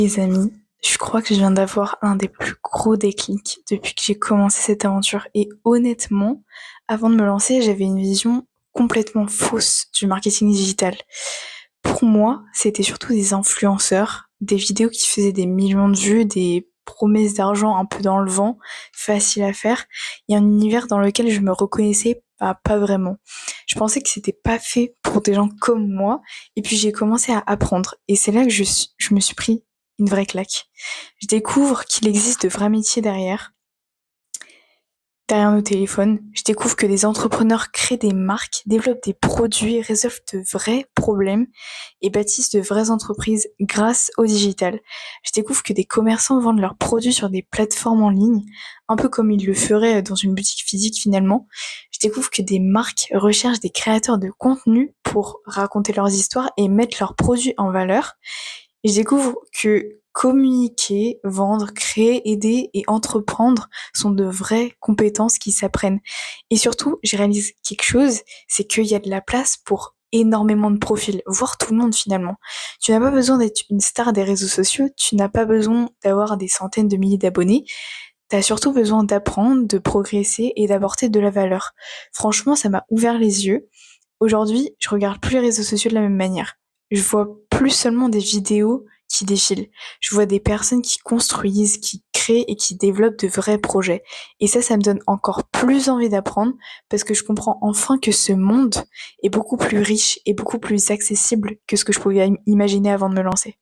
Les amis, je crois que je viens d'avoir un des plus gros déclics depuis que j'ai commencé cette aventure. Et honnêtement, avant de me lancer, j'avais une vision complètement fausse du marketing digital. Pour moi, c'était surtout des influenceurs, des vidéos qui faisaient des millions de vues, des promesses d'argent un peu dans le vent, facile à faire, et un univers dans lequel je me reconnaissais pas vraiment. Je pensais que c'était pas fait pour des gens comme moi, et puis j'ai commencé à apprendre. Et c'est là que je me suis pris une vraie claque. Je découvre qu'il existe de vrais métiers derrière nos téléphones. Je découvre que des entrepreneurs créent des marques, développent des produits, résolvent de vrais problèmes et bâtissent de vraies entreprises grâce au digital. Je découvre que des commerçants vendent leurs produits sur des plateformes en ligne, un peu comme ils le feraient dans une boutique physique finalement. Je découvre que des marques recherchent des créateurs de contenu pour raconter leurs histoires et mettre leurs produits en valeur. Et je découvre que communiquer, vendre, créer, aider et entreprendre sont de vraies compétences qui s'apprennent. Et surtout, je réalise quelque chose, c'est qu'il y a de la place pour énormément de profils, voire tout le monde finalement. Tu n'as pas besoin d'être une star des réseaux sociaux, tu n'as pas besoin d'avoir des centaines de milliers d'abonnés, tu as surtout besoin d'apprendre, de progresser et d'apporter de la valeur. Franchement, ça m'a ouvert les yeux. Aujourd'hui, je regarde plus les réseaux sociaux de la même manière. Je vois plus seulement des vidéos qui défilent. Je vois des personnes qui construisent, qui créent et qui développent de vrais projets. Et ça me donne encore plus envie d'apprendre parce que je comprends enfin que ce monde est beaucoup plus riche et beaucoup plus accessible que ce que je pouvais imaginer avant de me lancer.